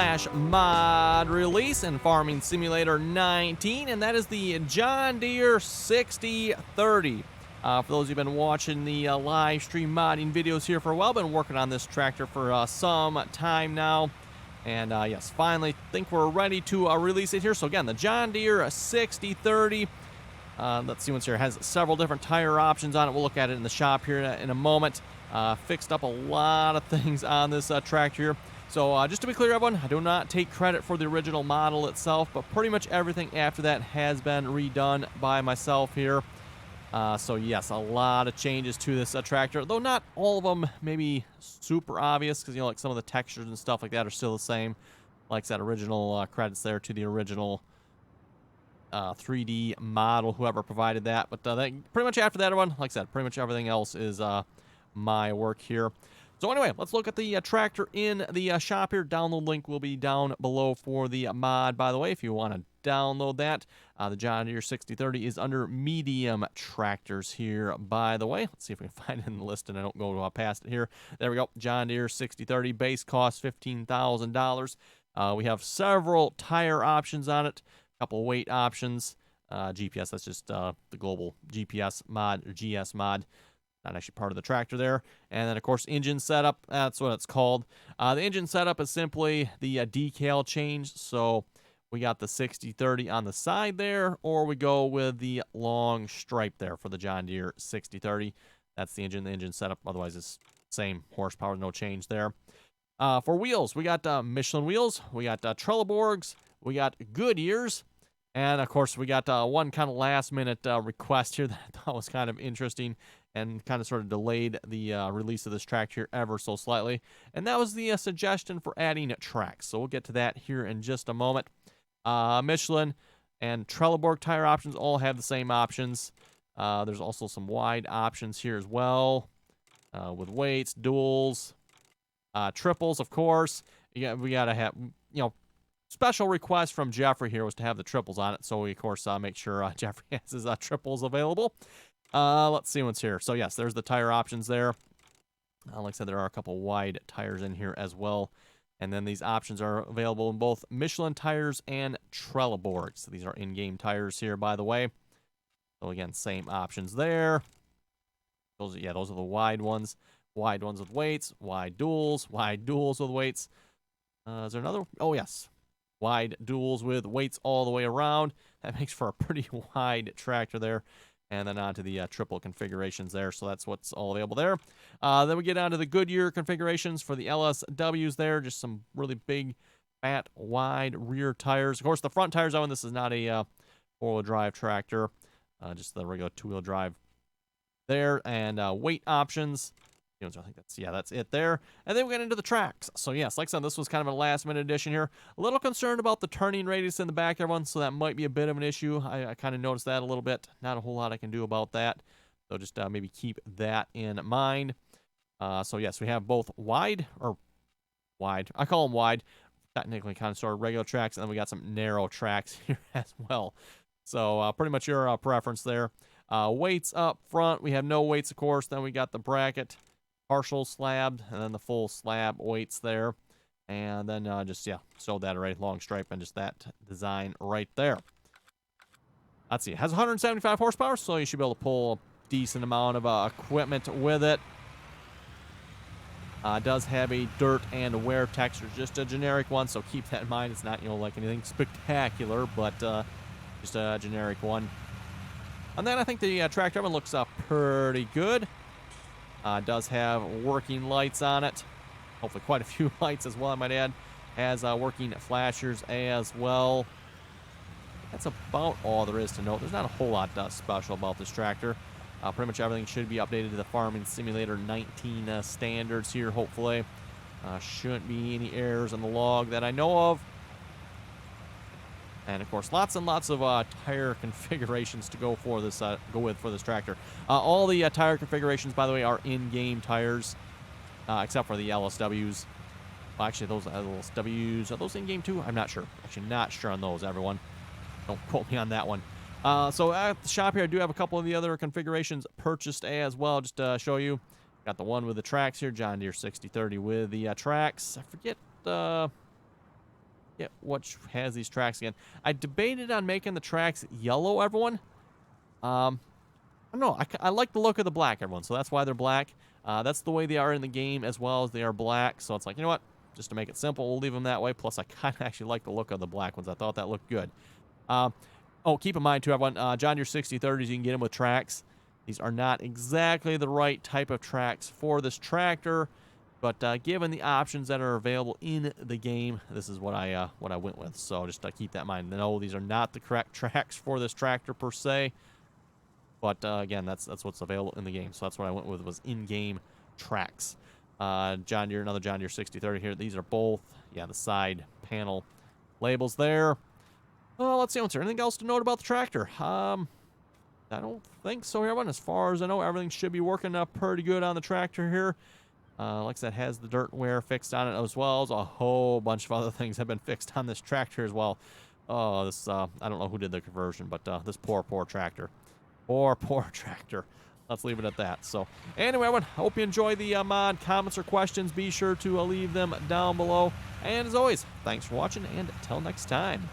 slash mod release in Farming Simulator 19, and that is the John Deere 6030. For those who've been watching the live stream modding videos here for a while, been working on this tractor for some time now. And yes, finally think we're ready to release it here. So again, the John Deere 6030. Let's see what's here. It has several different tire options on it. We'll look at it in the shop here in a moment. Fixed up a lot of things on this tractor here. So just to be clear, everyone, I do not take credit for the original model itself, but pretty much everything after that has been redone by myself here. So yes, a lot of changes to this tractor, though not all of them maybe super obvious, because, you know, like some of the textures and stuff like that are still the same. Like that original credits there to the original 3D model, whoever provided that. But pretty much after that, everyone, like I said, pretty much everything else is my work here. So anyway, let's look at the tractor in the shop here. Download link will be down below for the mod, by the way, if you want to download that. The John Deere 6030 is under medium tractors here, by the way. Let's see if we can find it in the list and I don't go past it here. There we go. John Deere 6030, base cost $15,000. We have several tire options on it, a couple weight options. GPS, that's just the global GPS mod, or GS mod. Not actually part of the tractor there. And then, of course, engine setup. That's what it's called. The engine setup is simply the decal change. So we got the 6030 on the side there, or we go with the long stripe there for the John Deere 6030. That's the engine setup. Otherwise, it's same horsepower, no change there. For wheels, we got Michelin wheels. We got Trelleborgs. We got Goodyears. And, of course, we got one kind of last-minute request here that I thought was kind of interesting and kind of sort of delayed the release of this tractor here ever so slightly. And that was the suggestion for adding tracks. So we'll get to that here in just a moment. Michelin and Trelleborg tire options all have the same options. There's also some wide options here as well, with weights, duals, triples, of course. We got to have, you know, special request from Jeffrey here was to have the triples on it. So we, of course, make sure Jeffrey has his triples available. Let's see what's here. So yes, there's the tire options there. Like I said, there are a couple wide tires in here as well. And then these options are available in both Michelin tires and Trelleborgs. So these are in-game tires here, by the way. So again, same options there. Those are the wide ones. Wide ones with weights, wide duals with weights. Is there another? Oh, yes. Wide duals with weights all the way around. That makes for a pretty wide tractor there. And then onto the triple configurations there. So that's what's all available there. Then we get onto the Goodyear configurations for the LSWs there. Just some really big, fat, wide rear tires. Of course, the front tires, this is not a four-wheel drive tractor. Just the regular two-wheel drive there. And weight options. I think that's it there. And then we get into the tracks. So yes, like I said, this was kind of a last-minute addition here. A little concerned about the turning radius in the back, everyone, so that might be a bit of an issue. I kind of noticed that a little bit. Not a whole lot I can do about that. So just maybe keep that in mind. So yes, we have both wide. I call them wide. Technically kind of sort of regular tracks. And then we got some narrow tracks here as well. So pretty much your preference there. Weights up front. We have no weights, of course. Then we got the bracket. Partial slab, and then the full slab weights there. And then showed that already, long stripe, and just that design right there. Let's see, it has 175 horsepower, so you should be able to pull a decent amount of equipment with it. Does have a dirt and wear texture, just a generic one, so keep that in mind. It's not, like anything spectacular, but just a generic one. And then I think the tractor looks pretty good. Does have working lights on it. Hopefully quite a few lights as well, I might add. Has working flashers as well. That's about all there is to note. There's not a whole lot special about this tractor. Pretty much everything should be updated to the Farming Simulator 19 standards here, hopefully. Shouldn't be any errors in the log that I know of. And of course, lots and lots of tire configurations to go with for this tractor. All the tire configurations, by the way, are in-game tires, except for the LSWs. Well, actually, those LSWs, are those in-game too? I'm not sure. Actually, not sure on those, everyone. Don't quote me on that one. So at the shop here, I do have a couple of the other configurations purchased as well, just to show you. Got the one with the tracks here, John Deere 6030 with the tracks. I forget Yeah, which has these tracks again. I debated on making the tracks yellow, everyone. I don't know. I like the look of the black, everyone, so that's why they're black. That's the way they are in the game as well as they are black. So it's like, you know what? Just to make it simple, we'll leave them that way. Plus, I kind of actually like the look of the black ones. I thought that looked good. Oh, keep in mind, too, everyone, John Deere 6030s, you can get them with tracks. These are not exactly the right type of tracks for this tractor, but given the options that are available in the game, this is what I went with. So just keep that in mind. No, these are not the correct tracks for this tractor per se, but again, that's what's available in the game. So that's what I went with, was in-game tracks. John Deere, another John Deere 6030 here. These are both, yeah, the side panel labels there. Let's see, is there anything else to note about the tractor? I don't think so, everyone. As far as I know, everything should be working pretty good on the tractor here. Like I said, has the dirt wear fixed on it, as well as a whole bunch of other things have been fixed on this tractor as well. Oh, this, I don't know who did the conversion, but this poor tractor. Poor tractor. Let's leave it at that. So, anyway, everyone, hope you enjoy the mod. Comments or questions, be sure to leave them down below. And as always, thanks for watching, and until next time.